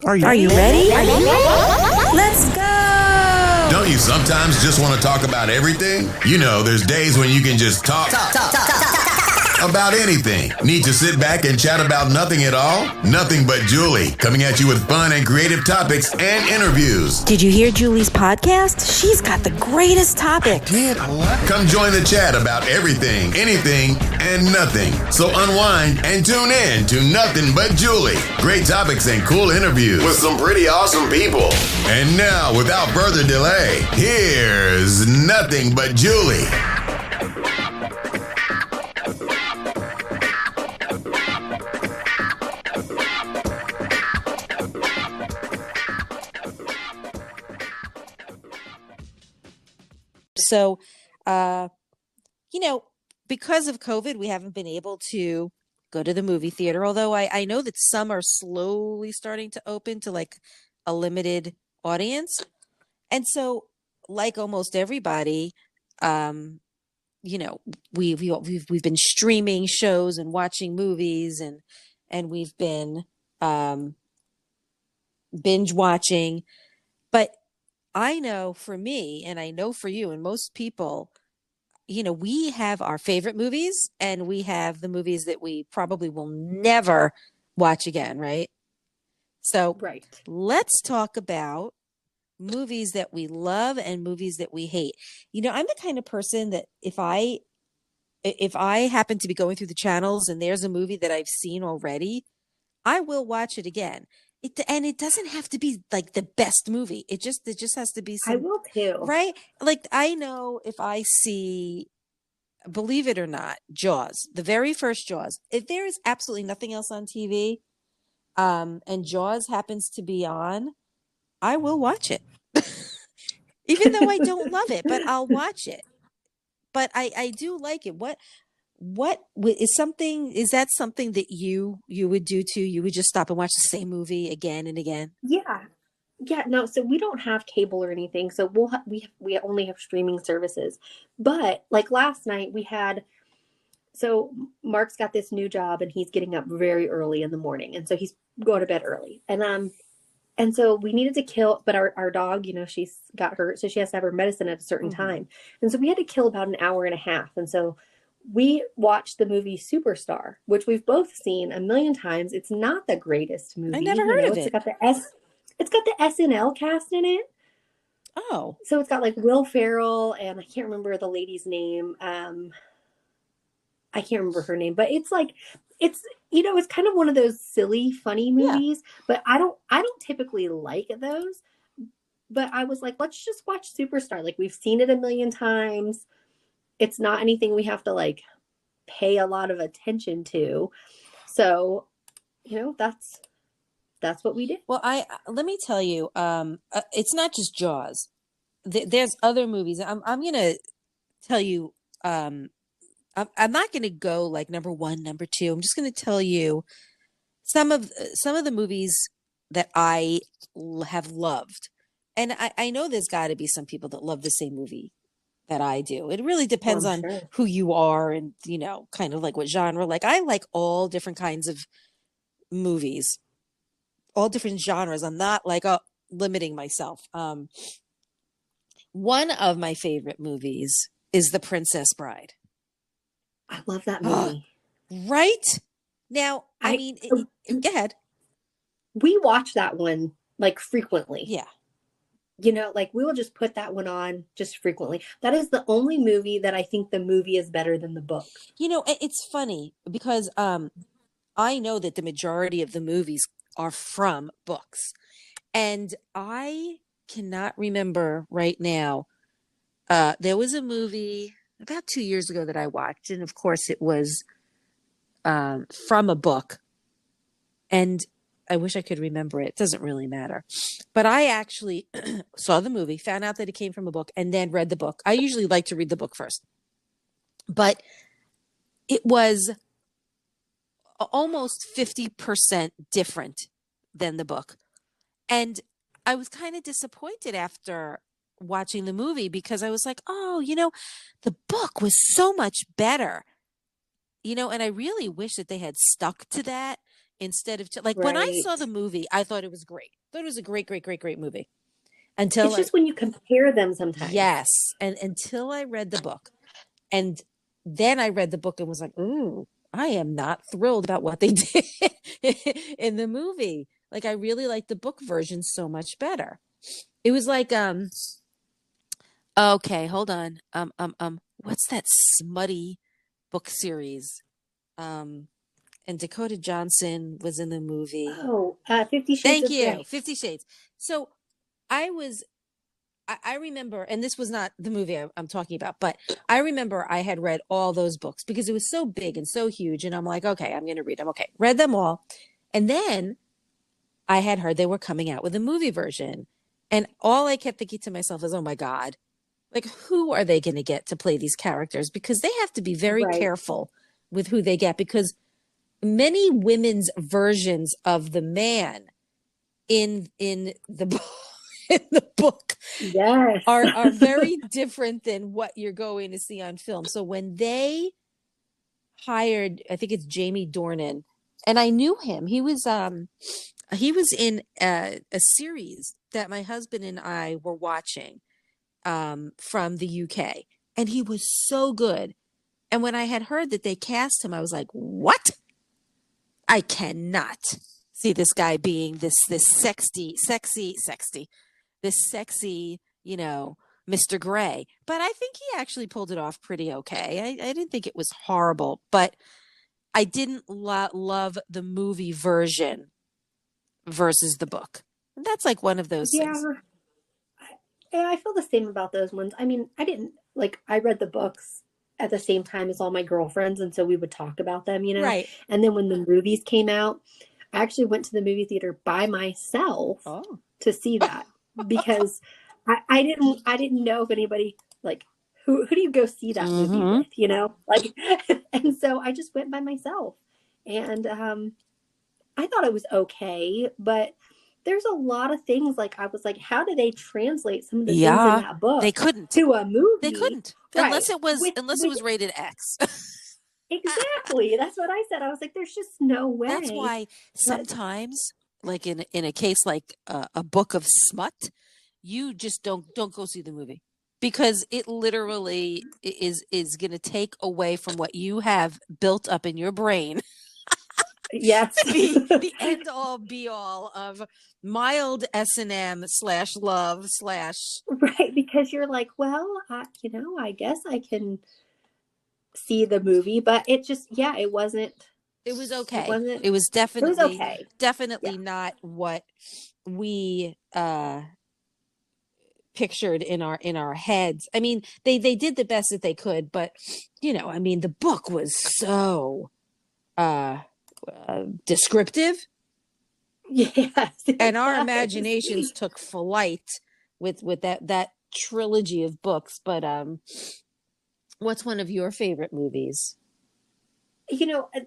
Are you ready? Let's go! Don't you sometimes just want to talk about everything? You know, there's days when you can just talk about anything. Need to sit back and chat about nothing at all? Nothing but Julie, coming at you with fun and creative topics and interviews. Did you hear Julie's podcast? She's got the greatest topics. Come join the chat about everything, anything, and nothing. So unwind and tune in to Nothing But Julie. Great topics and cool interviews with some pretty awesome people. And now, without further delay, here's Nothing But Julie. So, because of COVID, we haven't been able to go to the movie theater, although I know that some are slowly starting to open to like a limited audience. And so, like almost everybody, we've been streaming shows and watching movies and we've been binge watching. But I know for me, and I know for you and most people, we have our favorite movies and we have the movies that we probably will never watch again, right? So right. Let's talk about movies that we love and movies that we hate. I'm the kind of person that if I happen to be going through the channels and there's a movie that I've seen already, I will watch it again. It doesn't have to be like the best movie. It just has to be I will too. Right? Like I know if I see, believe it or not, Jaws, the very first Jaws, if there is absolutely nothing else on TV, and Jaws happens to be on, I will watch it. Even though I don't love it, but I'll watch it. But I do like it. What is that something that you would do too? You would just stop and watch the same movie again and again? Yeah, no, so we don't have cable or anything, so we only have streaming services. But like last night so Mark's got this new job and he's getting up very early in the morning, and so he's going to bed early, and so we needed to kill, but our dog, she's got hurt, so she has to have her medicine at a certain time, and so we had to kill about an hour and a half, and so we watched the movie Superstar, which we've both seen a million times. It's not the greatest movie. I never heard of it. It's got the SNL cast in it. Oh. So it's got like Will Ferrell and I can't remember the lady's name. I can't remember her name, but it's like, it's kind of one of those silly, funny movies, but I don't typically like those. But I was like, let's just watch Superstar. Like we've seen it a million times. It's not anything we have to like pay a lot of attention to. So, that's what we did. Well, let me tell you, it's not just Jaws. There's other movies. I'm going to tell you, I'm not going to go like number one, number two. I'm just going to tell you some of the movies that I have loved. And I know there's got to be some people that love the same movie that I do. It really depends on who you are and, kind of like what genre. Like I like all different kinds of movies, all different genres. I'm not like limiting myself. One of my favorite movies is The Princess Bride. I love that movie. Right? Now, go ahead. We watch that one like frequently. Yeah. Like we will just put that one on just frequently. That is the only movie that I think the movie is better than the book. It's funny because I know that the majority of the movies are from books. And I cannot remember right now. There was a movie about 2 years ago that I watched. And of course it was from a book. And I wish I could remember it. It doesn't really matter. But I actually saw the movie, found out that it came from a book, and then read the book. I usually like to read the book first. But it was almost 50% different than the book. And I was kind of disappointed after watching the movie because I was like, the book was so much better. And I really wish that they had stuck to that. instead of like when I Right. saw the movie, I thought it was great. I thought it was a great, great, great, great movie. It's Until I, just when you compare them sometimes. yes, and until I read the book, and then I read the book and was like, ooh, I am not thrilled about what they did in the movie. Like I really like the book version so much better. It was like okay, hold on. What's that smutty book series? Um and Dakota Johnson was in the movie. Oh, 50 Shades Thank of you. Grey. 50 Shades. So I was I remember, and this was not the movie I'm talking about, but I remember I had read all those books because it was so big and so huge. And I'm like, okay, I'm going to read them. Okay, read them all. And then I had heard they were coming out with a movie version. And all I kept thinking to myself is, oh my God, like who are they going to get to play these characters? Because they have to be very Right. careful with who they get because many women's versions of the man in the book in the book Yes. are very different than what you're going to see on film. So when they hired, I think it's Jamie Dornan, and I knew him. He was in a series that my husband and I were watching from the UK, and he was so good. And when I had heard that they cast him, I was like, "What? I cannot see this guy being this sexy, Mr. Gray." But I think he actually pulled it off pretty okay. I didn't think it was horrible, but I didn't love the movie version versus the book. And that's like one of those Yeah. things. I feel the same about those ones. I mean, I didn't like, I read the books at the same time as all my girlfriends. And so we would talk about them, you know? Right. And then when the movies came out, I actually went to the movie theater by myself Oh. to see that because I didn't know if anybody like who do you go see that movie Mm-hmm. with, you know? Like and so I just went by myself. And I thought it was okay, but there's a lot of things like I was like, how do they translate some of the things in Yeah, that book they couldn't. to a movie? They couldn't. Right. Unless it was rated X. Exactly. That's what I said. I was like, there's just no That's way. why But sometimes, like in a case like a book of smut, you just don't go see the movie because it literally is going to take away from what you have built up in your brain yes. to be the end all be all of mild S&M / love / Right, because you're like, well, I guess I can see the movie, but it just, yeah, it wasn't. It was It okay. wasn't. It was It was okay. definitely Yeah. not what we pictured in our heads. I mean, they did the best that they could, but I mean, the book was so descriptive, Yes. and our It imaginations was. took flight with that trilogy of books. But what's one of your favorite movies?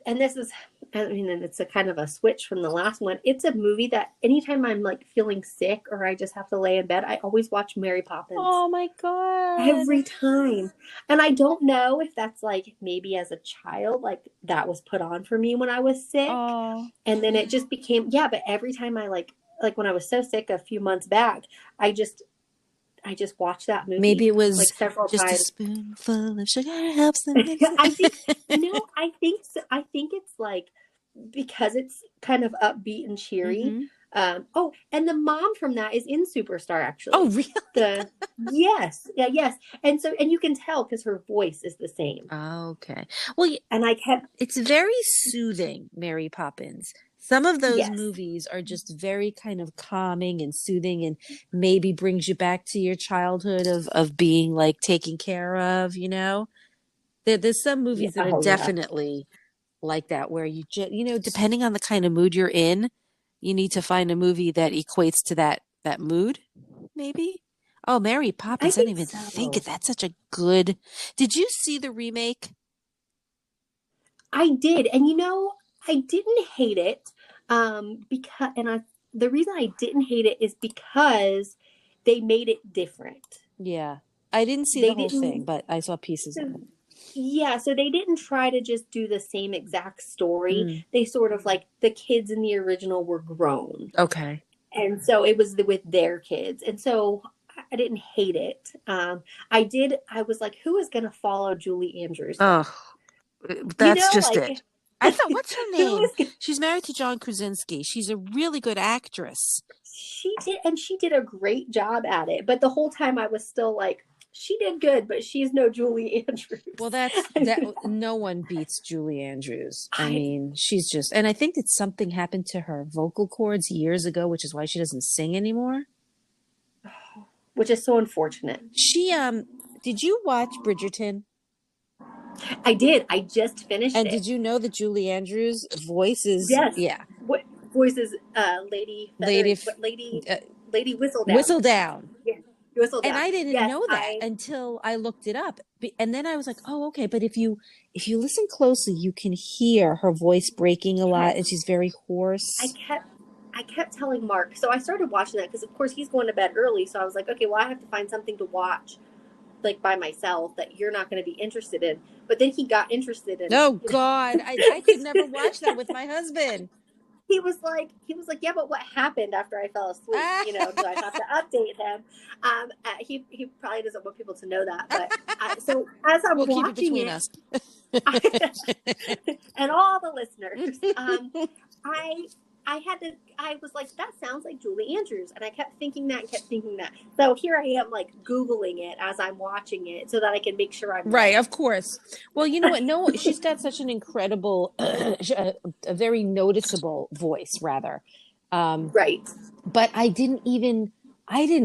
And this is, I mean, and it's a kind of a switch from the last one. It's a movie that anytime I'm like feeling sick or I just have to lay in bed, I always watch Mary Poppins. Oh my God. Every time. And I don't know if that's like maybe as a child, like that was put on for me when I was sick. Oh. And then it just became, yeah, but every time I like when I was so sick a few months back, I just watched that movie. Maybe it was like several just times. a spoonful of sugar helps them mix it. I think, I think so. I think it's like because it's kind of upbeat and cheery. Mm-hmm. And the mom from that is in Superstar, actually. Oh, really? Yes. And you can tell because her voice is the same. Okay. Well, And it's very soothing, Mary Poppins. Some of those Yes. movies are just very kind of calming and soothing and maybe brings you back to your childhood of being like taken care of, There's some movies that are definitely like that where you just, depending on the kind of mood you're in, you need to find a movie that equates to that mood, maybe. Oh, Mary Poppins, I didn't even think of that. Such a good. Did you see the remake? I did. And I didn't hate it because the reason I didn't hate it is because they made it different. Yeah. I didn't see the whole thing, but I saw pieces of it. Yeah, so they didn't try to just do the same exact story. Mm, They sort of like the kids in the original were grown. okay. And so it was with their kids. And so I didn't hate it. I was like, who is going to follow Julie Andrews then? Oh, that's just Like, it. I thought, what's her who name? is, She's married to John Krasinski. She's a really good actress. she did a great job at it. But the whole time I was still like, she did good, but she's no Julie Andrews. Well, that no one beats Julie Andrews. I mean, she's just, and I think that something happened to her vocal cords years ago, which is why she doesn't sing anymore. Which is so unfortunate. She, did you watch Bridgerton? I did. I just finished And it. did you know that Julie Andrews' voice is, Yes. yeah. What voice is Lady Whistledown? Whistledown. Yeah. Whistledown. And I didn't Yes, know that until I looked it up. And then I was like, oh, okay. But if you listen closely, you can hear her voice breaking a lot, and she's very hoarse. I kept telling Mark. So I started watching that because, of course, he's going to bed early. So I was like, okay, well, I have to find something to watch, like by myself, that you're not going to be interested in. But then he got interested in. Oh God, I could never watch that with my husband. He was like, yeah, but what happened after I fell asleep? So I have to update him. He probably doesn't want people to know that. But so as I'm we'll watching keep it between us and all the listeners, I was like, that sounds like Julie Andrews. And I kept thinking that. So here I am, like, Googling it as I'm watching it so that I can make sure I'm right. Of course. Well, you know what? No, she's got such an incredible, a very noticeable voice, rather. Right. But I didn't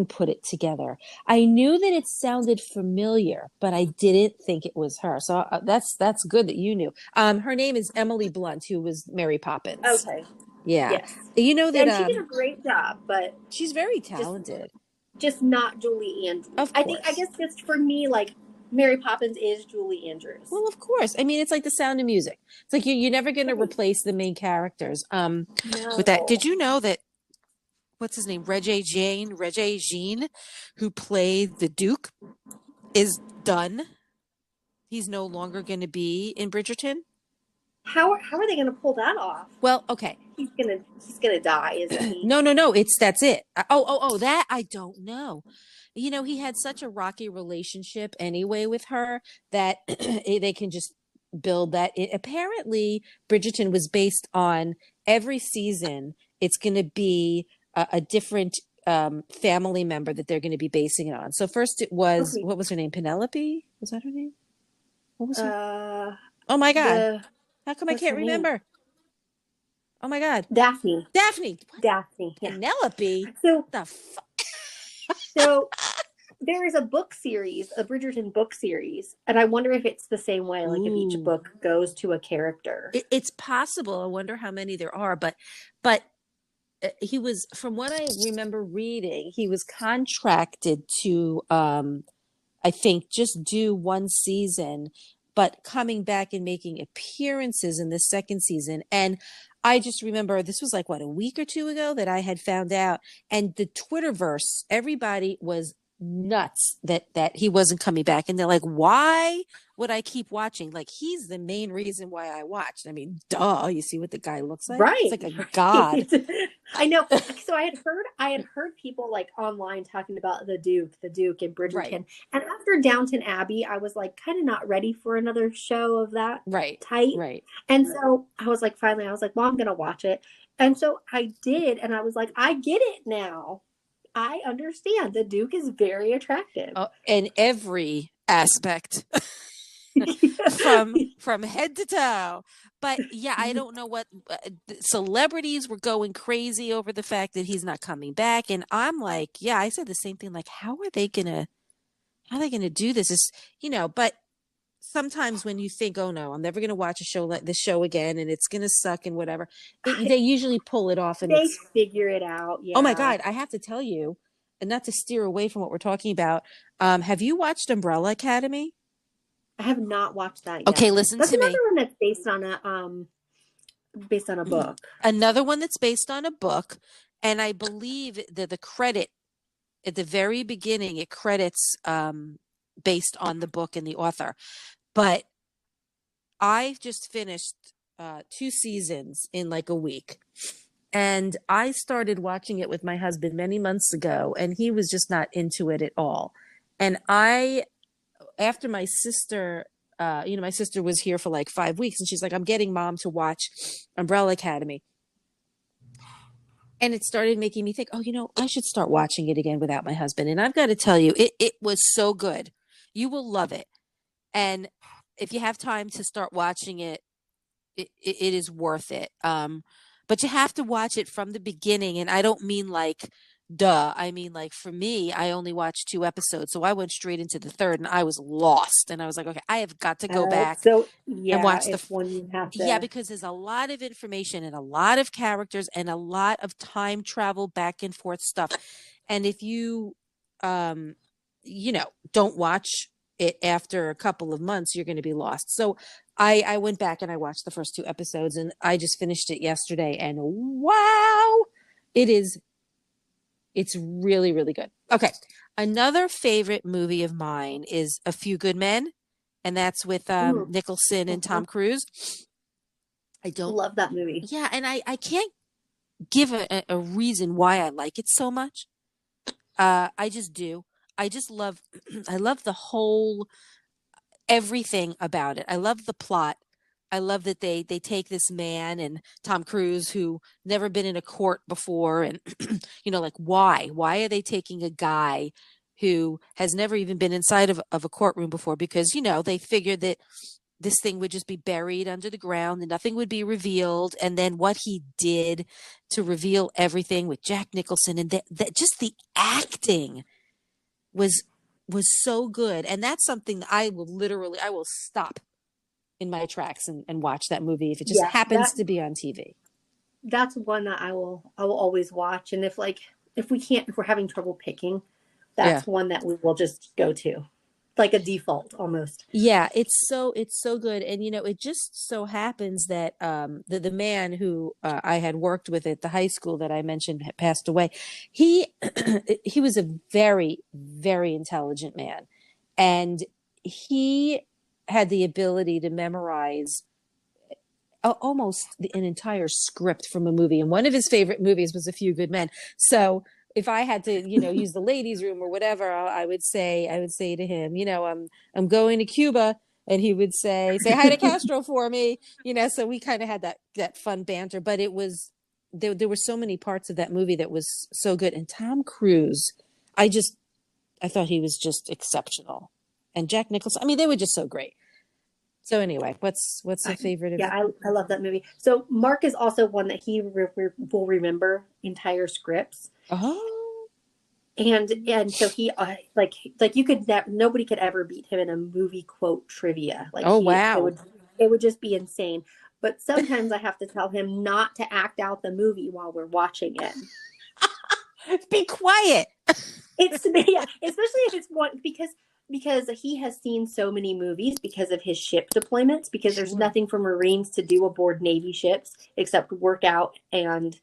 put it together. I knew that it sounded familiar, but I didn't think it was her. So that's good that you knew. Her name is Emily Blunt, who was Mary Poppins. Okay. Yeah. Yes. You know that and she did a great job, but she's very talented. Just not Julie Andrews. Of course. I guess just for me, like, Mary Poppins is Julie Andrews. Well, of course. I mean, it's like The Sound of Music. It's like you're never going to replace the main characters. No. With that, did you know that what's his name? Regé Jean, who played the Duke, is done. He's no longer going to be in Bridgerton. How are they going to pull that off? Well, okay. He's gonna die, isn't he? No. That's it. That I don't know. He had such a rocky relationship anyway with her that they can just build that. Apparently, Bridgerton was based on every season. It's going to be a different family member that they're going to be basing it on. So first it was, what was her name? Penelope? Was that her name? What was her? Oh my God. How come I can't remember? Oh my God. Daphne. What? Daphne. Yeah. Penelope? So the fuck? So there is a book series, a Bridgerton book series, and I wonder if it's the same way, like if each book goes to a character. It's possible. I wonder how many there are, but he was, from what I remember reading, he was contracted to, I think, just do one season, but coming back and making appearances in the second season. And I just remember this was like, a week or two ago that I had found out, and the Twitterverse, everybody was nuts that he wasn't coming back. And they're like, why would I keep watching? Like, he's the main reason why I watched. I mean, duh, you see what the guy looks like? Right. It's like a god. I know. So I had heard people like online talking about the Duke and Bridgerton. Right. And after Downton Abbey, I was like kind of not ready for another show of that type. Right. And so I was like, finally, I was like, well, I'm going to watch it. And so I did. And I was like, I get it now. I understand. The Duke is very attractive. In every aspect. from head to toe. But yeah, I don't know what celebrities were going crazy over the fact that he's not coming back, and I'm like, yeah, I said the same thing. Like, how are they gonna do this? Is but sometimes when you think, oh no, I'm never gonna watch a show like this show again, and it's gonna suck and whatever, they usually pull it off and they figure it out. Yeah. Oh my God, I have to tell you, and not to steer away from what we're talking about. Have you watched Umbrella Academy? I have not watched that yet. Okay, listen to me. That's another one that's based on a book. Another one that's based on a book, and I believe that the credit at the very beginning, it credits based on the book and the author. But I just finished 2 seasons in like a week. And I started watching it with my husband many months ago, and he was just not into it at all. And after my sister, my sister was here for like 5 weeks, and she's like, I'm getting mom to watch Umbrella Academy. And it started making me think, I should start watching it again without my husband. And I've got to tell you, it was so good. You will love it. And if you have time to start watching it, it is worth it. But you have to watch it from the beginning. And I don't mean like, duh. I mean, like for me, I only watched 2 episodes. So I went straight into the third and I was lost. And I was like, okay, I have got to go back So and watch it's one you have to. Yeah, because there's a lot of information and a lot of characters and a lot of time travel back and forth stuff. And if you, don't watch it after a couple of months, you're going to be lost. So I went back and I watched the first 2 episodes, and I just finished it yesterday, and wow, it's really, really good. Okay. Another favorite movie of mine is A Few Good Men, and that's with Nicholson and Tom Cruise. I don't love that movie. Yeah, and I can't give a reason why I like it so much. I just do. I just love I love the whole everything about it. I love the plot. I love that they take this man and Tom Cruise who never been in a court before, and like why are they taking a guy who has never even been inside of a courtroom before? Because they figured that this thing would just be buried under the ground and nothing would be revealed. And then what he did to reveal everything with Jack Nicholson, and that just the acting was so good. And that's something that I will stop in my tracks and watch that movie if it just happens to be on TV. That's one that I will always watch. And if we're having trouble picking, that's one that we will just go to, like a default almost. Yeah, it's so good. And it just so happens that the man who I had worked with at the high school that I mentioned had passed away. He he was a very, very intelligent man, and he had the ability to memorize almost an entire script from a movie. And one of his favorite movies was A Few Good Men. So if I had to, use the ladies' room or whatever, I would say to him, I'm going to Cuba, and he would say hi to Castro for me, So we kind of had that fun banter. But it was there were so many parts of that movie that was so good. And Tom Cruise, I thought he was just exceptional, and Jack Nicholson. I mean, they were just so great. So anyway, what's a favorite? I love that movie. So Mark is also one that he will remember entire scripts. Oh, and so he like you could nobody could ever beat him in a movie quote trivia. Like, wow, it would just be insane. But sometimes I have to tell him not to act out the movie while we're watching it. Be quiet. Especially if it's one because he has seen so many movies because of his ship deployments, because there's nothing for Marines to do aboard Navy ships except work out and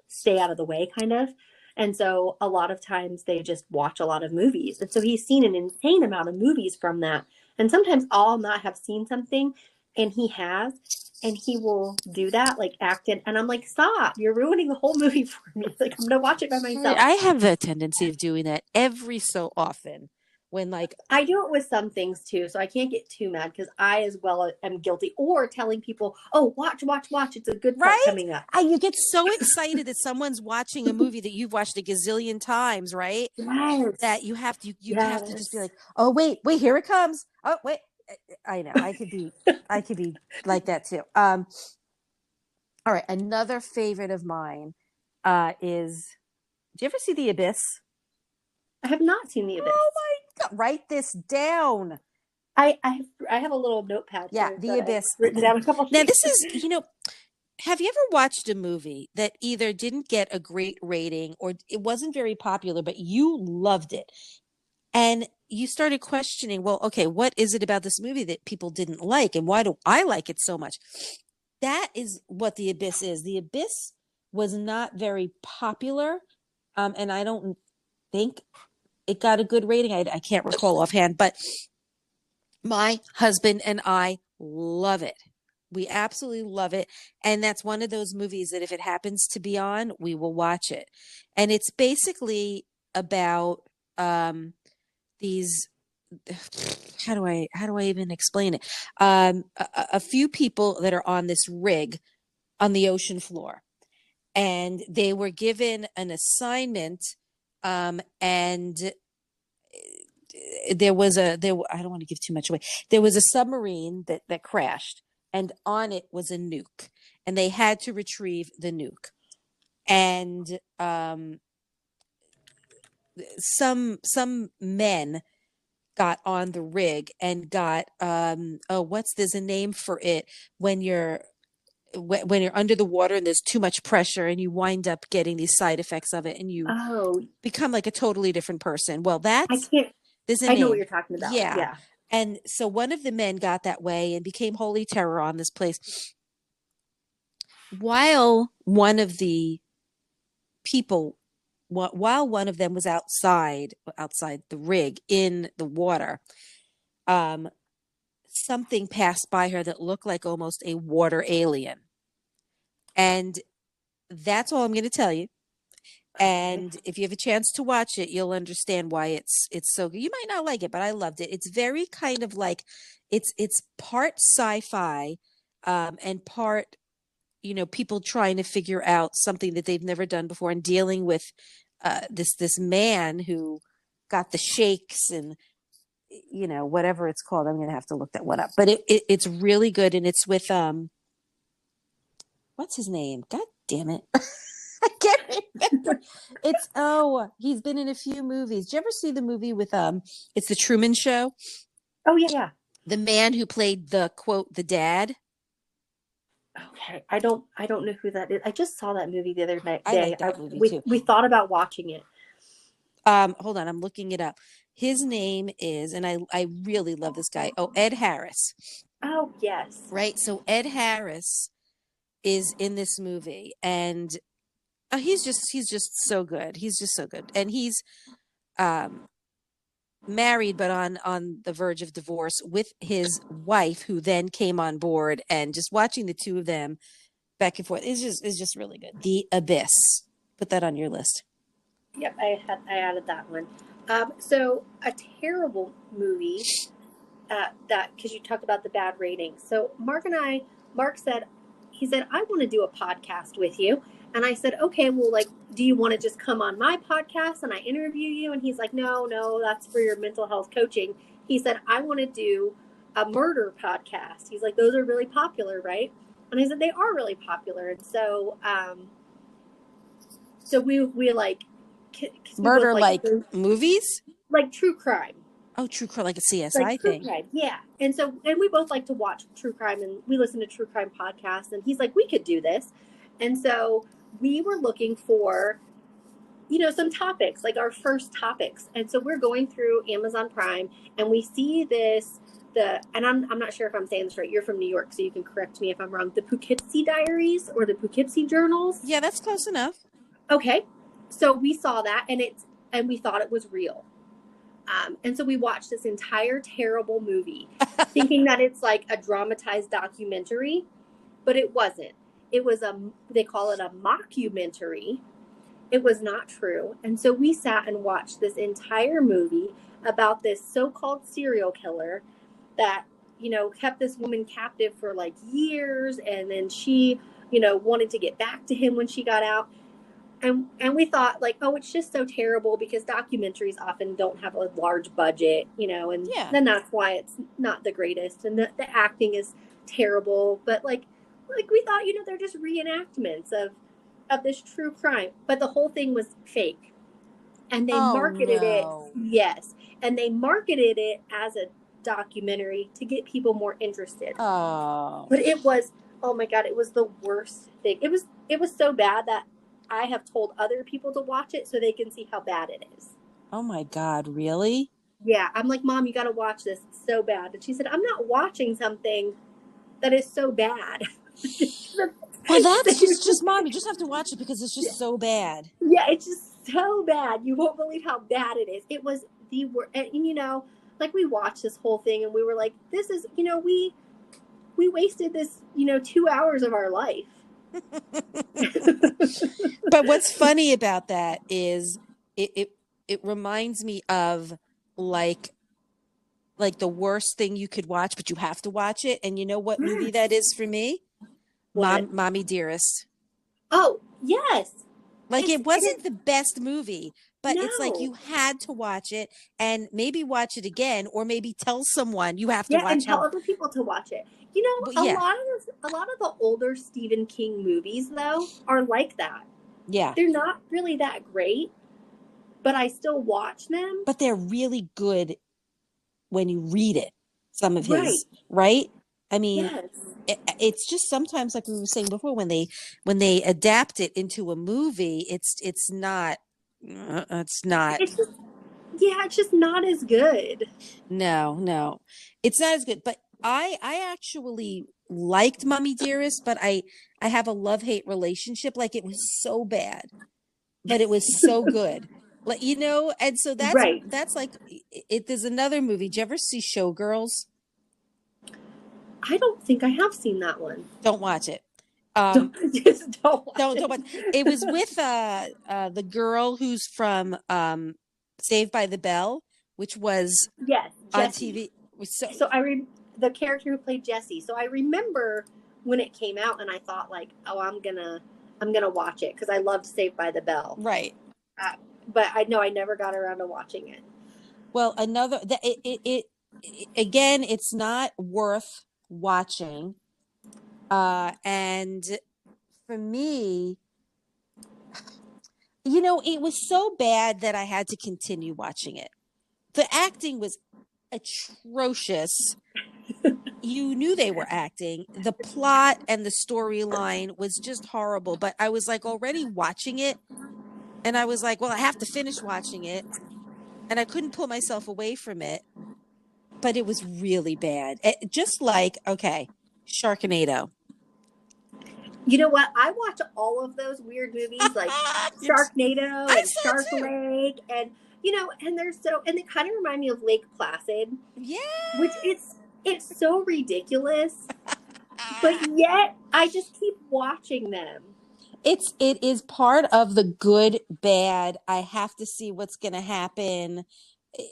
stay out of the way, kind of. And so a lot of times they just watch a lot of movies. And so he's seen an insane amount of movies from that. And sometimes I'll not have seen something and he has, and he will do that, like act it. And I'm like, stop, you're ruining the whole movie for me. Like, I'm going to watch it by myself. I have a tendency of doing that every so often. When I do it with some things too, so I can't get too mad because I as well am guilty. Or telling people, "Oh, watch! It's a good part coming up." You get so excited that someone's watching a movie that you've watched a gazillion times, right? Yes. That you have to just be like, "Oh, wait, here it comes." Oh, wait, I know I could be like that too. All right, another favorite of mine is. Do you ever see The Abyss? I have not seen The Abyss. Oh my God! Write this down. I have a little notepad. Yeah, The Abyss. I've written down a couple. Now this is, have you ever watched a movie that either didn't get a great rating or it wasn't very popular, but you loved it, and you started questioning, well, okay, what is it about this movie that people didn't like, and why do I like it so much? That is what The Abyss is. The Abyss was not very popular, and I don't think it got a good rating. I can't recall offhand, but my husband and I love it. We absolutely love it. And that's one of those movies that if it happens to be on, we will watch it. And it's basically about these how do I even explain it? A few people that are on this rig on the ocean floor, and they were given an assignment, and I don't want to give too much away. There was a submarine that crashed, and on it was a nuke, and they had to retrieve the nuke. And some men got on the rig and got there's a name for it when you're under the water and there's too much pressure and you wind up getting these side effects of it and you become like a totally different person. Well, there's a I know what name. you're talking about. Yeah. Yeah. And so one of the men got that way and became holy terror on this place. While one of the people, while one of them was outside the rig in the water, something passed by her that looked like almost a water alien. And that's all I'm going to tell you. And if you have a chance to watch it, you'll understand why it's so good. You might not like it, but I loved it. It's very kind of like it's part sci-fi, and part, people trying to figure out something that they've never done before and dealing with this man who got the shakes and whatever it's called. I'm going to have to look that one up. But it's really good, and it's with what's his name? God damn it. I can't remember. He's been in a few movies. Did you ever see the movie with it's The Truman Show? Oh yeah. The man who played the dad. Okay, I don't know who that is. I just saw that movie the other day. I like that movie too. We thought about watching it. Hold on, I'm looking it up. His name is, and I really love this guy. Oh, Ed Harris. Oh yes. Right. So Ed Harris is in this movie, and he's just so good. He's just so good, and he's married, but on the verge of divorce with his wife, who then came on board, and just watching the two of them back and forth is just really good. The Abyss. Put that on your list. Yep, I added that one. So a terrible movie that, because you talked about the bad ratings. So Mark said, I want to do a podcast with you. And I said, okay, well, like, do you want to just come on my podcast and I interview you? And he's like, no, that's for your mental health coaching. He said, I want to do a murder podcast. He's like, those are really popular, right? And I said, they are really popular. And so, we like, murder, like movies, like true crime. Oh, true crime, like a CSI thing. Crime, yeah. And we both like to watch true crime, and we listen to true crime podcasts. And he's like, we could do this. And so we were looking for, some topics, like our first topics. And so we're going through Amazon Prime, and we see and I'm not sure if I'm saying this right. You're from New York, so you can correct me if I'm wrong. The Poughkeepsie Diaries or the Poughkeepsie Journals. Yeah, that's close enough. Okay. So we saw that, and we thought it was real. And so we watched this entire terrible movie thinking that it's like a dramatized documentary, but it wasn't. It was they call it a mockumentary. It was not true. And so we sat and watched this entire movie about this so-called serial killer that, kept this woman captive for like years. And then she, wanted to get back to him when she got out. And we thought like, oh, it's just so terrible because documentaries often don't have a large budget, and then that's why it's not the greatest. And the acting is terrible. But like we thought, they're just reenactments of this true crime. But the whole thing was fake. And they marketed it. Yes. And they marketed it as a documentary to get people more interested. Oh. But it was, oh my God, it was the worst thing. It was so bad that I have told other people to watch it so they can see how bad it is. Oh my God, really? Yeah. I'm like, Mom, you got to watch this. It's so bad. And she said, I'm not watching something that is so bad. Well, that's just Mom, you just have to watch it because it's just so bad. Yeah, it's just so bad. You won't believe how bad it is. It was the worst. And like we watched this whole thing and we were like, this is, we wasted this, 2 hours of our life. But what's funny about that is it reminds me of like the worst thing you could watch, but you have to watch it. And you know what movie that is for me? What? Mommy Dearest. Oh, yes. Like it wasn't the best movie, but it's like No. you had to watch it and maybe watch it again, or maybe tell someone you have to Yeah, and watch tell how. other people to watch it. But A yeah, lot of the older Stephen King movies though are like that. yeah. They're not really that great, but I still watch them. But they're really good when you read it. Some of Right. his, right? I mean, Yes. it's just sometimes, like we were saying before, when they adapt it into a movie, it's not it's not It's just, yeah, it's just not as good. no, it's not as good. But I actually liked Mommy Dearest, but I have a love-hate relationship. Like it was so bad, but it was so good. Like, and so Right. that's like it. There's another movie. Did you ever see Showgirls? I don't think I have seen that one. Don't watch it. Just don't watch Don't it. watch. It was with the girl who's from Saved by the Bell, which was Yes, on Jessie. TV. So the character who played Jessie. So I remember when it came out, and I thought like, oh, I'm gonna watch it because I loved Saved by the Bell. Right. But I know I never got around to watching it. Well, again, it's not worth watching. And for me, it was so bad that I had to continue watching it. The acting was atrocious. You knew they were acting. The plot and the storyline was just horrible. But I was like already watching it. And I was like, well, I have to finish watching it. And I couldn't pull myself away from it. But it was really bad. Just like, okay, Sharknado. You know what? I watch all of those weird movies like Sharknado and Shark Lake, and and they kind of remind me of Lake Placid. Yeah. Which it's so ridiculous, but yet I just keep watching them. It is part of the good, bad. I have to see what's going to happen.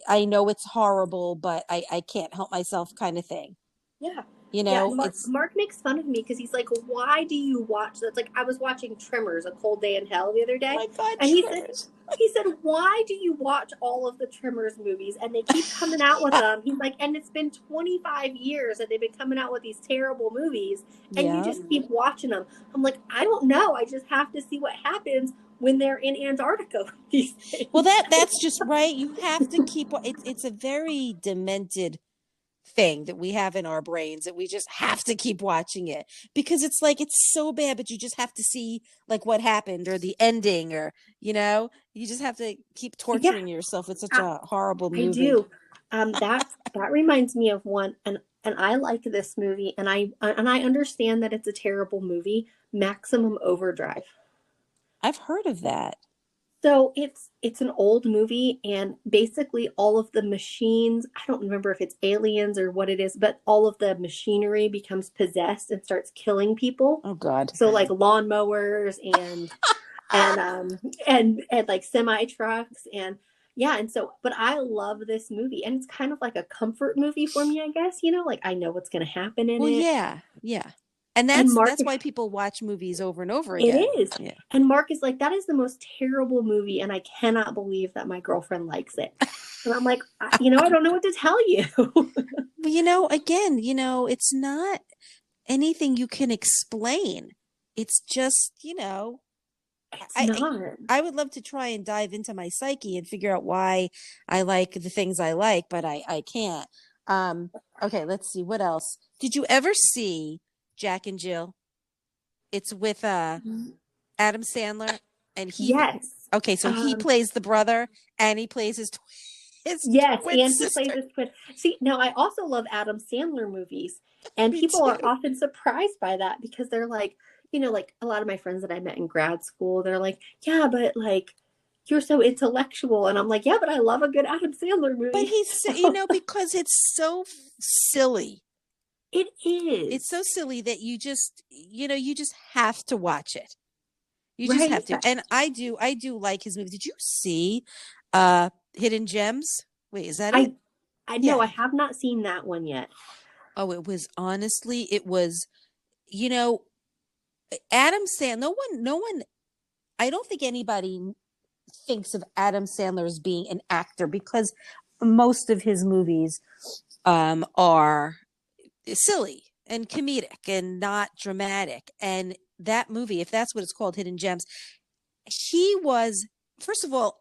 I know it's horrible, but I can't help myself kind of thing. Yeah. Yeah, Mark makes fun of me because he's like, why do you watch that? It's like I was watching Tremors, A Cold Day in Hell the other day. Oh my God, and Tremors. he said, why do you watch all of the Tremors movies? And they keep coming out with them. He's like, and it's been 25 years that they've been coming out with these terrible movies. And you just keep watching them. I'm like, I don't know. I just have to see what happens when they're in Antarctica. Well, that's just right. You have to keep, it's a very demented thing that we have in our brains that we just have to keep watching it because it's like it's so bad, but you just have to see like what happened or the ending, or you just have to keep torturing yourself. It's such a horrible movie. I do. That reminds me of one, and I like this movie, and I understand that it's a terrible movie, Maximum Overdrive. I've heard of that. So it's an old movie, and basically all of the machines, I don't remember if it's aliens or what it is, but all of the machinery becomes possessed and starts killing people. Oh God. So like lawnmowers and like semi trucks and but I love this movie, and it's kind of like a comfort movie for me, I guess, like I know what's going to happen in it. Well, yeah. And that's why people watch movies over and over again. It is. Yeah. And Mark is like, that is the most terrible movie, and I cannot believe that my girlfriend likes it. And I'm like, I don't know what to tell you. Well, again, it's not anything you can explain. It's just, I would love to try and dive into my psyche and figure out why I like the things I like, but I can't. Okay, let's see. What else? Did you ever see Jack and Jill? It's with Adam Sandler, and he. Yes. Okay, so he plays the brother, and he plays his twin and sister. He plays his twin. See, now I also love Adam Sandler movies, and people are often surprised by that because they're like, like a lot of my friends that I met in grad school, they're like, yeah, but like you're so intellectual, and I'm like, yeah, but I love a good Adam Sandler movie. But he's, because it's so silly. It is. It's so silly that you just, you just have to watch it. You just Right. have to. And I do like his movies. Did you see Hidden Gems? Wait, is that it? I know Yeah. I have not seen that one yet. Oh, it was, you know, Adam Sandler. No one, I don't think anybody thinks of Adam Sandler as being an actor because most of his movies are silly and comedic and not dramatic. And that movie, if that's what it's called, Hidden Gems, he was first of all,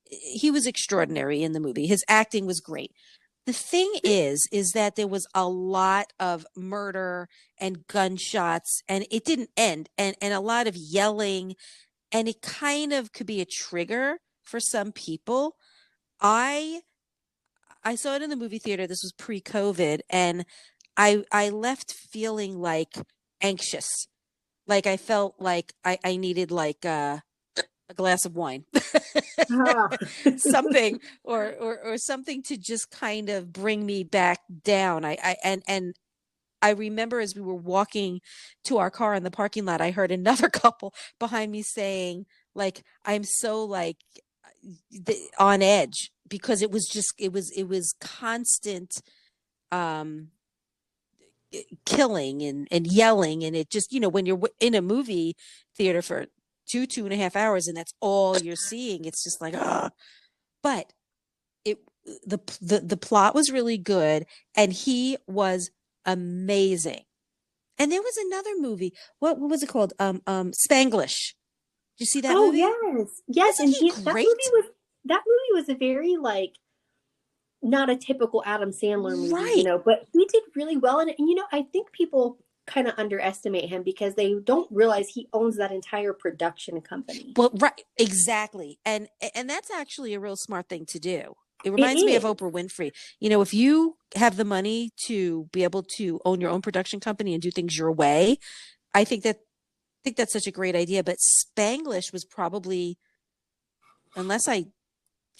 he was extraordinary in the movie. His acting was great. The thing is that there was a lot of murder and gunshots, and it didn't end, and a lot of yelling, and it kind of could be a trigger for some people. I I saw it in the movie theater. This was pre-COVID, and I left feeling like anxious. Like I felt like I needed like a glass of wine. Ah. Something or something to just kind of bring me back down. And I remember as we were walking to our car in the parking lot, I heard another couple behind me saying, like, I'm so like on edge because it was just it was constant um killing and yelling, and it just, when you're in a movie theater for 2.5 hours and that's all you're seeing, it's just like, ah. But it the plot was really good, and he was amazing. And there was another movie. What was it called? Spanglish. Did you see that Oh movie? yes, yes, Wasn't and he great? that movie was a very like not a typical Adam Sandler movie, Right. but he did really well in it. And I think people kind of underestimate him because they don't realize he owns that entire production company. Well, right, exactly. And that's actually a real smart thing to do. It It reminds me of is. Oprah Winfrey. If you have the money to be able to own your own production company and do things your way, I think that's such a great idea. But Spanglish was probably, unless I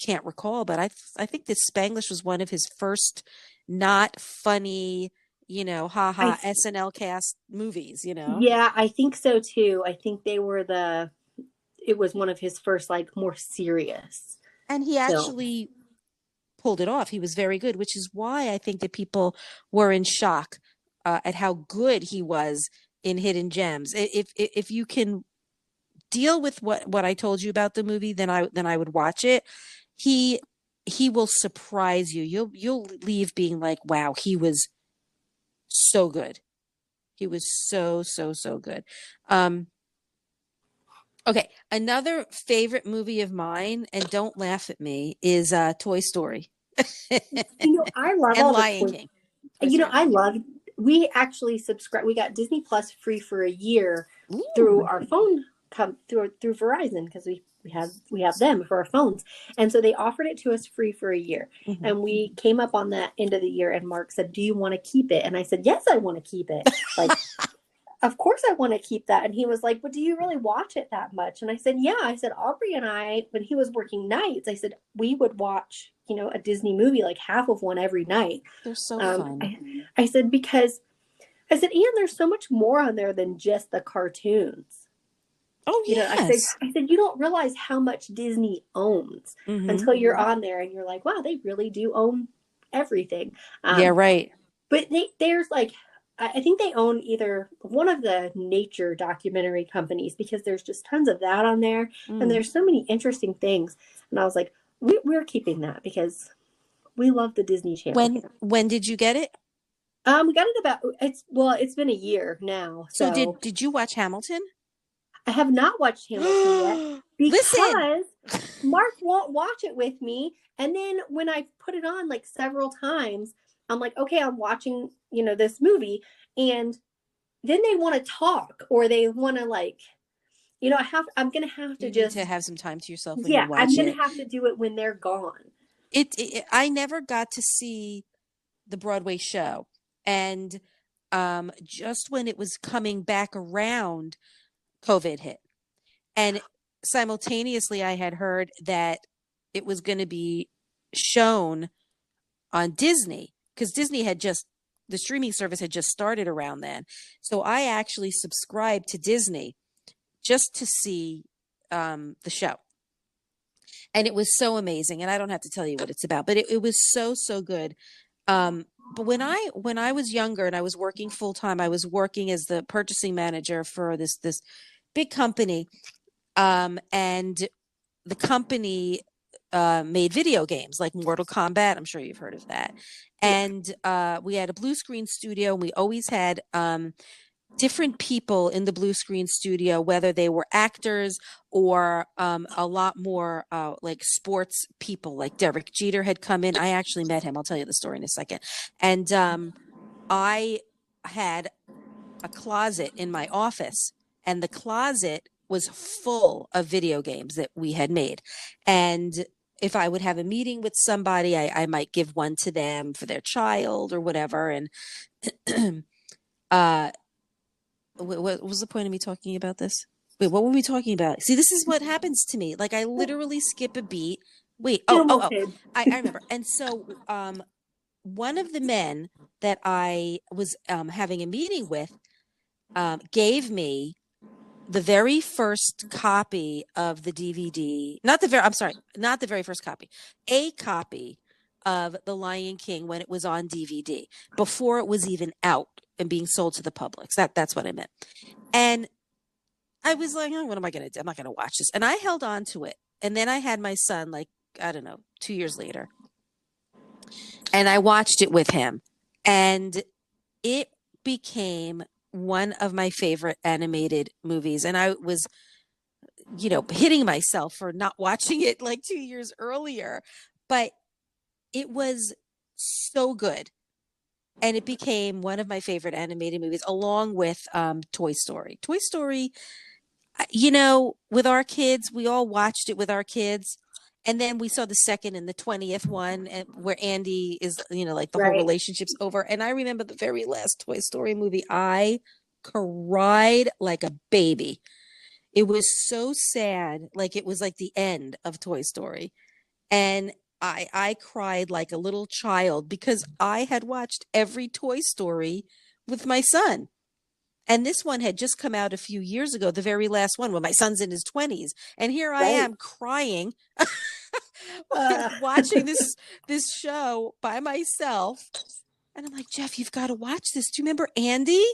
can't recall, but I think that Spanglish was one of his first not funny, I haha SNL cast movies, Yeah, I think so too. I think it was one of his first like more serious And he films. actually pulled it off. He was very good, which is why I think that people were in shock at how good he was in Hidden Gems. If you can deal with what I told you about the movie, then I would watch it. He he will surprise you. You'll leave being like, wow, he was so good. He was so good. Um, okay, another favorite movie of mine, and don't laugh at me, is Toy Story I love and all the Lion toys. King. Toy Story. I love. We actually subscribe. We got Disney Plus free for a year through Ooh. our phone through Verizon because we have them for our phones, and so they offered it to us free for a year. Mhm. And we came up on that end of the year, and Mark said, "Do you want to keep it?" And I said, "Yes, I want to keep it." Like, of course I want to keep that. And he was like, but do you really watch it that much? And I said, yeah. I said, Aubrey and I, when he was working nights, I said, we would watch, a Disney movie, like half of one every night. They're so Um, fun. I, I said, because I said, and there's so much more on there than just the cartoons. Oh yes. I said, you don't realize how much Disney owns Hmm. until you're on there and you're like, wow, they really do own everything. Yeah, Um, right. but there's like, I think they own either one of the nature documentary companies because there's just tons of that on there. And Mm. there's so many interesting things. And I was like, we're keeping that because we love the Disney Channel here. When did you get it? We got it it's been a year now. So So did you watch Hamilton? I have not watched Hamilton yet Listen. because Mark won't watch it with me. And then when I put it on like several times, I'm like, okay, I'm watching, this movie. And then they want to talk or they want to like, I'm going to have to You need to just, have some time to yourself when you yeah, I'm watch going it. to have to do it when they're gone. I never got to see the Broadway show. And just when it was coming back around, COVID hit. And simultaneously, I had heard that it was going to be shown on Disney because Disney had just the streaming service had just started around then. So I actually subscribed to Disney just to see the show. And it was so amazing. And I don't have to tell you what it's about, but it was so, so good. But when I was younger and I was working full time, I was working as the purchasing manager for this big company. And the company made video games like Mortal Kombat. I'm sure you've heard of that. And we had a blue screen studio, and we always had different people in the blue screen studio, whether they were actors or a lot more like sports people. Like Derek Jeter had come in. I actually met him. I'll tell you the story in a second. And I had a closet in my office, and the closet was full of video games that we had made. And if I would have a meeting with somebody, I might give one to them for their child or whatever. And what was the point of me talking about this? Wait, what were we talking about? See, this is what happens to me. Like I literally skip a beat. Wait, I remember. And so one of the men that I was having a meeting with gave me the very first copy of the DVD, not the very first copy, a copy of The Lion King when it was on DVD before it was even out and being sold to the public. That's what I meant. And I was like, oh, what am I going to do? I'm not going to watch this. And I held on to it. And then I had my son, like, I don't know, 2 years later. And I watched it with him. And it became one of my favorite animated movies. And I was, hitting myself for not watching it like 2 years earlier. But it was so good. And it became one of my favorite animated movies, along with Toy Story. Toy Story, with our kids, we all watched it with our kids. And then we saw the second and the 20th one where Andy is, like the whole relationship's over. And I remember the very last Toy Story movie, I cried like a baby. It was so sad. Like it was like the end of Toy Story. And I cried like a little child because I had watched every Toy Story with my son. And this one had just come out a few years ago, the very last one, when my son's in his 20s. And here I am crying, watching this show by myself. And I'm like, Jeff, you've got to watch this. Do you remember Andy?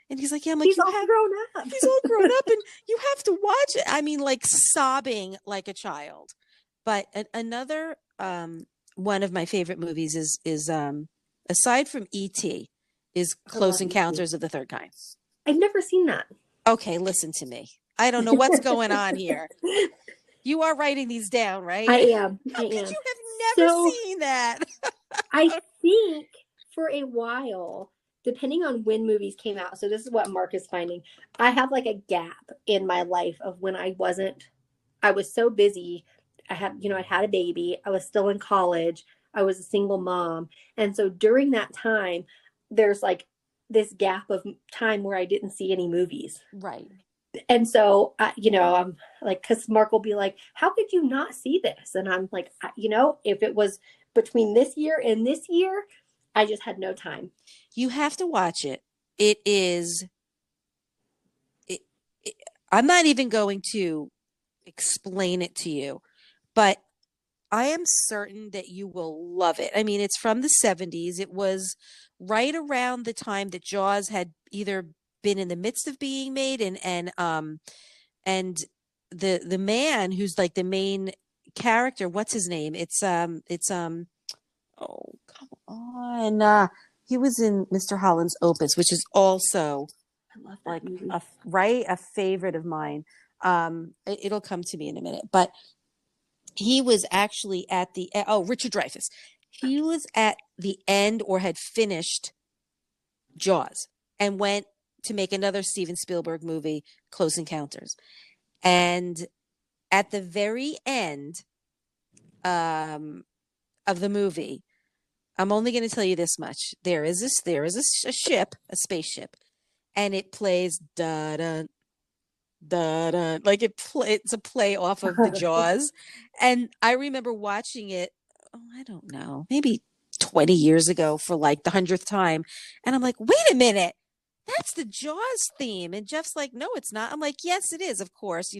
And he's like, yeah. I'm like, he's all grown up. He's all grown up, and you have to watch it. I mean, like sobbing like a child. But another one of my favorite movies is aside from E.T. is Close Encounters of the Third Kind. I've never seen that. Okay, listen to me. I don't know what's going on here. You are writing these down, right? I am. How could you have never seen that? I think for a while, depending on when movies came out, so this is what Mark is finding, I have like a gap in my life of when I was so busy. I had a baby. I was still in college. I was a single mom. And so during that time, there's like this gap of time where I didn't see any movies. Right. And so, I'm like, because Mark will be like, how could you not see this? And I'm like, if it was between this year and this year, I just had no time. You have to watch it. I'm not even going to explain it to you, but I am certain that you will love it. I mean, it's from the 70s. It was right around the time that Jaws had either been in the midst of being made and the man who's like the main character, what's his name? Oh, come on. He was in Mr. Holland's Opus, which is also I love that movie. A favorite of mine. It'll come to me in a minute, but he was actually at Richard Dreyfuss. He was at the end or had finished Jaws and went to make another Steven Spielberg movie, Close Encounters. And at the very end of the movie, I'm only going to tell you this much. There is a ship, a spaceship, and it plays da-da, da-da. Like it's a play off of the Jaws. And I remember watching it, I don't know, maybe 20 years ago for like the 100th time. And I'm like, wait a minute, that's the Jaws theme. And Jeff's like, no, it's not. I'm like, yes, it is. Of course,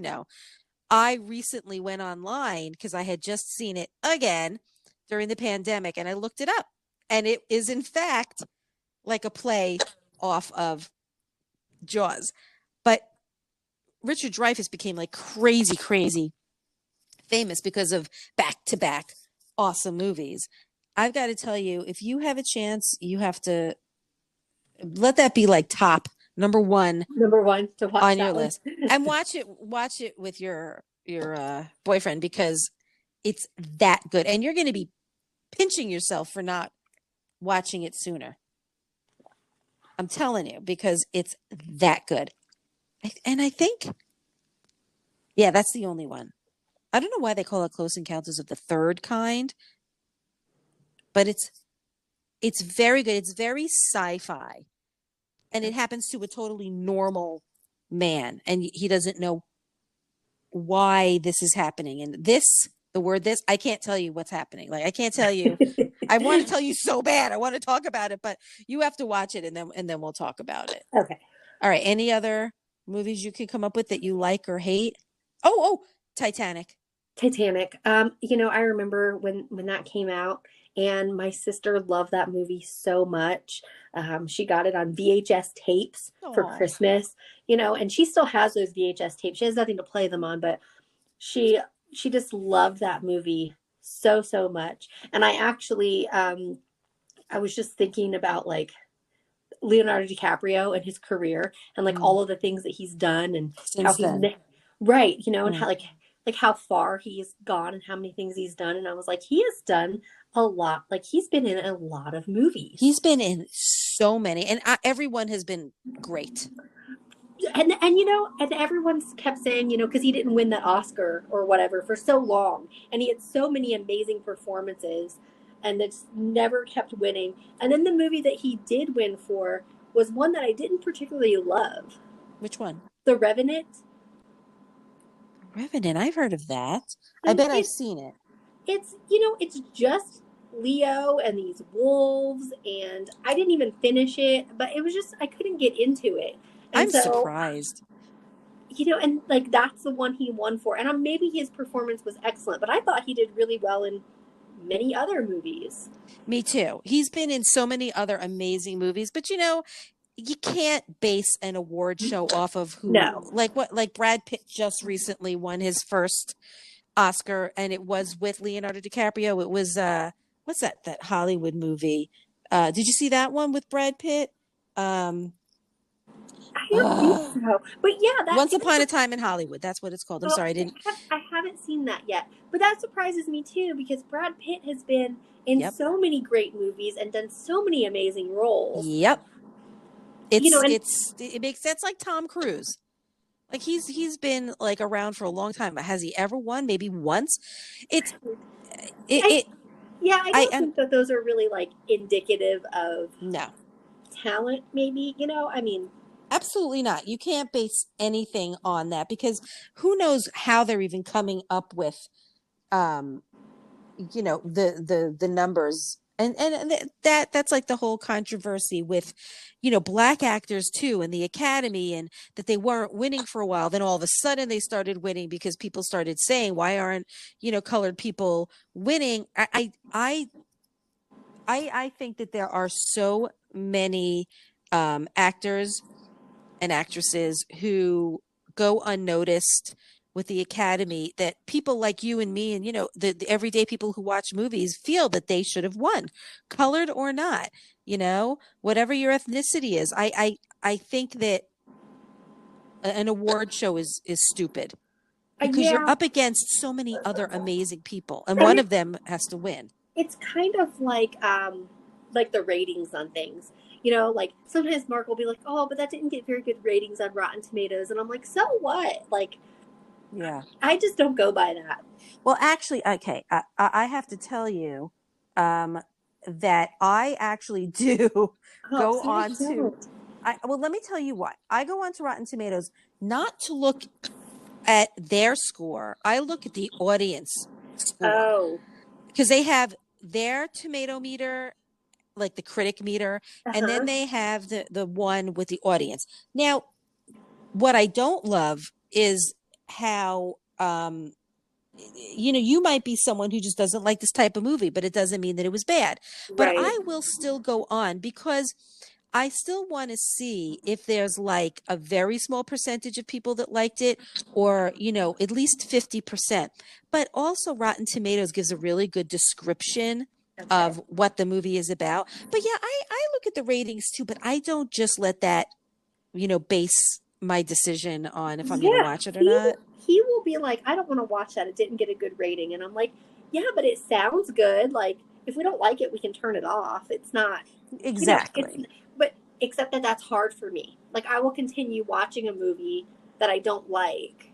I recently went online because I had just seen it again during the pandemic and I looked it up. And it is, in fact, like a play off of Jaws. But Richard Dreyfuss became like crazy, crazy famous because of back-to-back awesome movies. I've got to tell you, if you have a chance, you have to let that be like top number one to watch on that your one. list, and watch it with your boyfriend, because it's that good, and you're going to be pinching yourself for not watching it sooner. I'm telling you, because it's that good. And I think, yeah, that's the only one. I don't know why they call it Close Encounters of the Third Kind, but it's very good. It's very sci-fi, and it happens to a totally normal man, and he doesn't know why this is happening. And the word this, I can't tell you what's happening. Like, I can't tell you. I want to tell you so bad. I want to talk about it, but you have to watch it, and then we'll talk about it. Okay. All right. Any other movies you can come up with that you like or hate? Oh, Titanic. Titanic. I remember when that came out, and my sister loved that movie so much. She got it on VHS tapes for Aw. Christmas, and she still has those VHS tapes. She has nothing to play them on, but she just loved that movie so, so much. And I actually, I was just thinking about like Leonardo DiCaprio and his career and like all of the things that he's done and how Since he's then. right, and how like how far he's gone and how many things he's done. And I was like, he has done a lot. Like, he's been in a lot of movies. He's been in so many, and everyone has been great. And and everyone's kept saying, because he didn't win that Oscar or whatever for so long, and he had so many amazing performances, and it's never kept winning. And then the movie that he did win for was one that I didn't particularly love. Which one? The Revenant. Revenant. I've heard of that. I bet I've seen it. It's it's just Leo and these wolves, and I didn't even finish it, but it was just I couldn't get into it. And I'm surprised. And like that's the one he won for. And maybe his performance was excellent, but I thought he did really well in many other movies. Me too. He's been in so many other amazing movies, but you can't base an award show off of who. No. Like Brad Pitt just recently won his first Oscar, and it was with Leonardo DiCaprio. It was what's that Hollywood movie? Did you see that one with Brad Pitt? I don't think so. But yeah, Once Upon a Time in Hollywood. That's what it's called. I'm sorry, I haven't seen that yet. But that surprises me too, because Brad Pitt has been in so many great movies and done so many amazing roles. Yep. It makes sense, like Tom Cruise. Like he's been like around for a long time, but has he ever won? Maybe once. I don't think that those are really like indicative of no talent, maybe, I mean, absolutely not. You can't base anything on that, because who knows how they're even coming up with the numbers. And that's like the whole controversy with, Black actors too, and the Academy, and that they weren't winning for a while. Then all of a sudden they started winning because people started saying, why aren't, colored people winning? I think that there are so many actors and actresses who go unnoticed with the Academy, that people like you and me and the everyday people who watch movies feel that they should have won, colored or not, whatever your ethnicity is. I think that an award show is stupid, because you're up against so many other amazing people, and one of them has to win. It's kind of like the ratings on things. Like sometimes Mark will be like, oh, but that didn't get very good ratings on Rotten Tomatoes. And I'm like, so what? Like, yeah, I just don't go by that. Well, actually, okay, I have to tell you that I actually do go on to. Well, let me tell you what. I go on to Rotten Tomatoes not to look at their score. I look at the audience score. Oh. Because they have their tomato meter, like the critic meter, and then Uh-huh. they have the one with the audience. Now, what I don't love is how you might be someone who just doesn't like this type of movie, but it doesn't mean that it was bad. But Right. I will still go on because I still want to see if there's like a very small percentage of people that liked it, or, at least 50%. But also Rotten Tomatoes gives a really good description Okay. of what the movie is about. But yeah, I look at the ratings too, but I don't just let that, base my decision on if I'm going to Yeah, watch it or not. he will be like, I don't want to watch that. It didn't get a good rating. And I'm like, yeah, but it sounds good. Like, if we don't like it, we can turn it off. It's not, it's, Exactly. but except that that's hard for me. Like, I will continue watching a movie that I don't like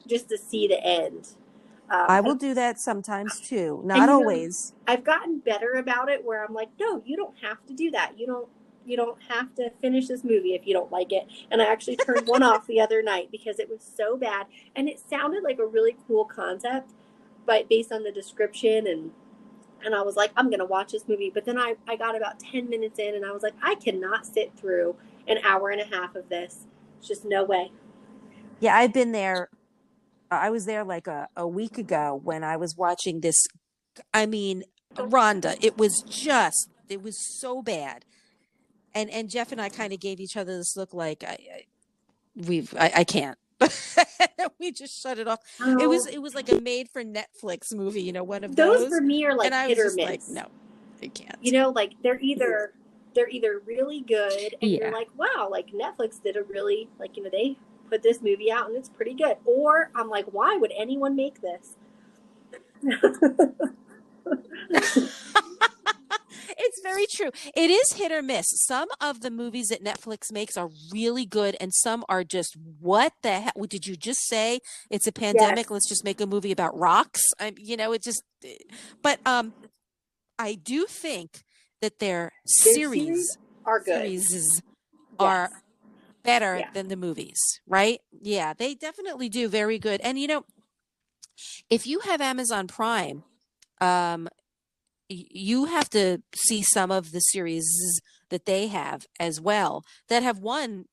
just to see the end. I will do that sometimes too. And Not always. I've gotten better about it where I'm like, no, you don't have to do that. You don't have to finish this movie if you don't like it. And I actually turned one off the other night because it was so bad. And it sounded like a really cool concept, but based on the description and I was like, I'm gonna watch this movie. But then I got about 10 minutes in and I was like, I cannot sit through an hour and a half of this. It's just no way. Yeah, I've been there. I was there like a week ago when I was watching this. I mean, Rhonda, it was so bad. And Jeff and I kind of gave each other this look like I can't. We just shut it off. Oh, It was like a made for Netflix movie, one of those those. for me are like And I hit was or just like, miss. no, I can't. Like they're either really good and you're Yeah. like, wow, like Netflix did a really they put this movie out and it's pretty good. Or I'm like, why would anyone make this? It's very true. It is hit or miss. Some of the movies that Netflix makes are really good, and some are just, what the heck? What did you just say? It's a Yes, pandemic. Let's just make a movie about rocks. It just. But I do think that their their series are good. series are Yes, better yeah, than the movies, right? Yeah, they definitely do very good. And if you have Amazon Prime, um, you have to see some of the series that they have as well that have won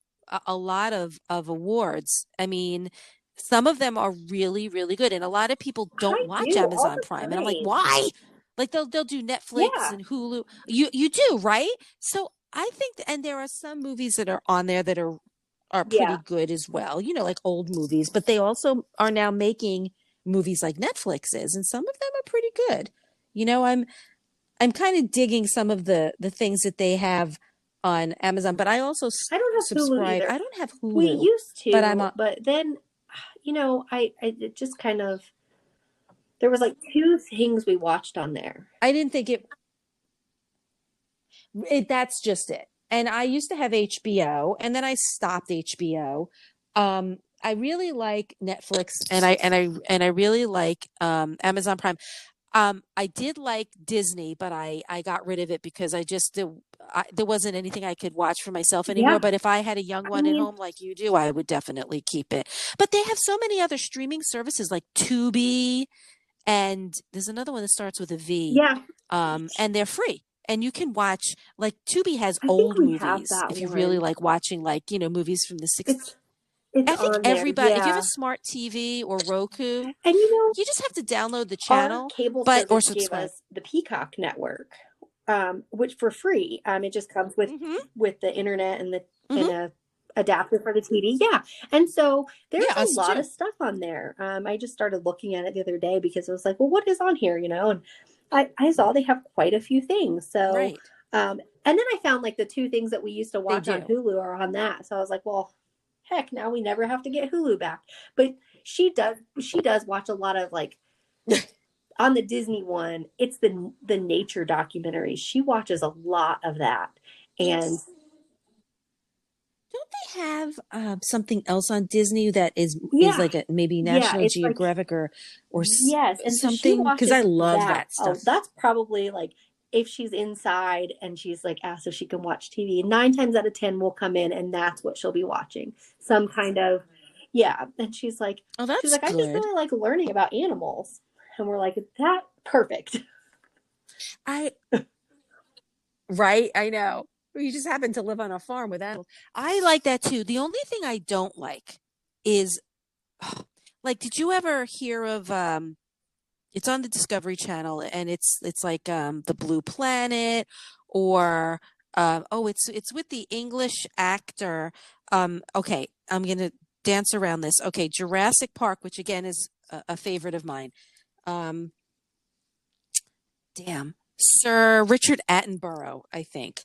a lot of awards. I mean, some of them are really, really good. And a lot of people don't I watch do all Amazon the Prime. And I'm like, time. why? Like they'll do Netflix Yeah, and Hulu. You do, right? So I think, and there are some movies that are on there that are pretty yeah. good as well, like old movies, but they also are now making movies like Netflix is, and some of them are pretty good. I'm kind of digging some of the things that they have on Amazon, but I also I don't have Hulu subscribe. either. I don't have We Hulu, used but I'm to, but then, I it just kind of there was like two things we watched on there. I didn't think that's just it. And I used to have HBO, and then I stopped HBO. I really like Netflix, and I really like Amazon Prime. I did like Disney, but I got rid of it because there wasn't anything I could watch for myself anymore. Yeah, But if I had a young I one at mean, home like you do, I would definitely keep it. But they have so many other streaming services like Tubi, and there's another one that starts with a V, yeah. and they're free. And you can watch, like, Tubi has I think old we have movies that if you really one. like watching, like, movies from the 60s. It's I think on there. everybody, if you have a Yeah. smart TV or Roku, And you just have to download the our channel, cable or service gave subscribe. us the Peacock network, which for free. It just comes with Mm-hmm. the internet and the and Mm-hmm. a adapter for the TV. Yeah. And so there's Yeah, a us lot too. of stuff on there. I just started looking at it the other day because it was like, well, what is on here, And I saw they have quite a few things. So Right. and then I found like the two things that we used to They watch on do. Hulu are on that. So I was like, well, heck, now we never have to get Hulu back. But she does watch a lot of like on the Disney one, it's the nature documentaries. She watches a lot of that. And Don't they have something else on Disney that is yeah, like a maybe yeah, National it's like Geographic or yes. And so she something? Because I watches love that. that stuff. Oh, that's probably like if she's inside and she's like asked if she can watch TV, 9 times out of 10 will come in and that's what she'll be watching. Some kind of yeah. And Oh, she's that's like, I just good. really like learning about animals. And we're like, that perfect. I right, I know. You just happen to live on a farm with animals. I like that too. The only thing I don't like is like, did you ever hear of it's on the Discovery Channel and it's like the Blue Planet or oh it's with the English actor. Okay, I'm gonna dance around this. Okay, Jurassic Park, which again is a favorite of mine. Um, damn, Sir Richard Attenborough, I think.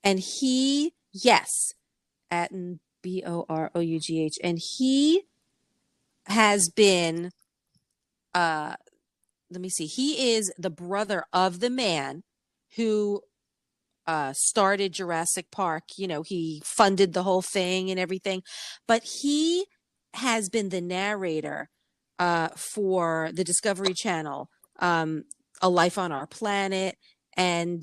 And he, yes, Attenboroughg, and he has been uh let me see. He is the brother of the man who started Jurassic Park. You know, he funded the whole thing and everything, but he has been the narrator for the Discovery Channel, A Life on Our Planet, and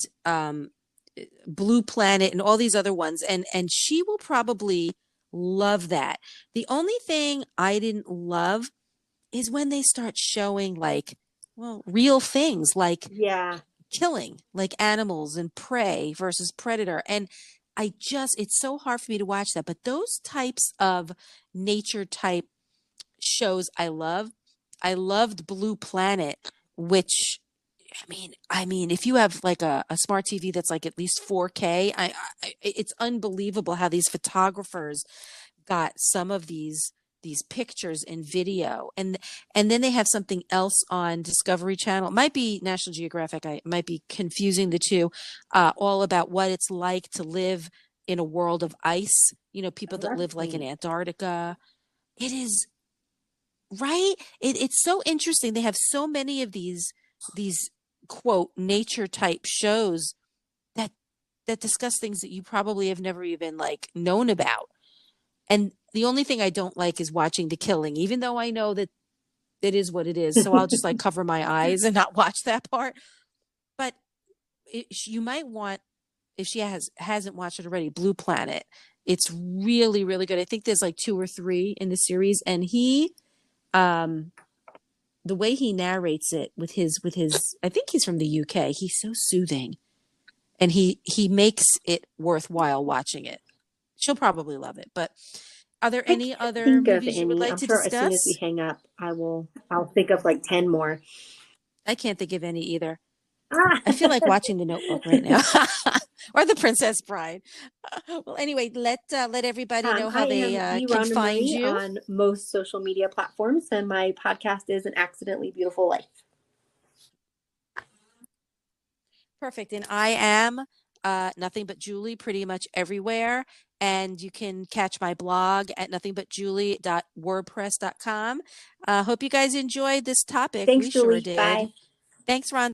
Blue Planet, and all these other ones. And she will probably love that. The only thing I didn't love is when they start showing like, well, real things like Yeah. killing, like animals and prey versus predator. And it's so hard for me to watch that. But those types of nature type shows I love. I loved Blue Planet, which I mean, if you have like a smart TV that's like at least 4K, it's unbelievable how these photographers got some of these pictures and video, and then they have something else on Discovery Channel. It might be National Geographic. I might be confusing the two. All about what it's like to live in a world of ice. You know, people Oh, that that's live like in neat. Antarctica. It is right. It's so interesting. They have so many of these quote nature type shows that discuss things that you probably have never even like known about. And the only thing I don't like is watching the killing, even though I know that it is what it is. So I'll just like cover my eyes and not watch that part. But you might want, if she hasn't watched it already, Blue Planet. It's really, really good. I think there's like two or three in the series, and um, the way he narrates it with his, I think he's from the UK. He's so soothing, and he makes it worthwhile watching it. She'll probably love it. But are there I any can't other think of movies you would any. like I'm to sure as soon as we discuss? hang up, I'll think of like 10 more. I can't think of any either. Ah. I feel like watching The Notebook right now, or The Princess Bride. Well, anyway, let everybody know I how they am the can Rhonda find Marie you. on most social media platforms, and my podcast is An Accidentally Beautiful Life. Perfect. And I am Nothing But Julie pretty much everywhere. And you can catch my blog at nothingbutjulie.wordpress.com. Hope you guys enjoyed this topic. Thanks, We sure Julie. did. Bye. Thanks, Ron.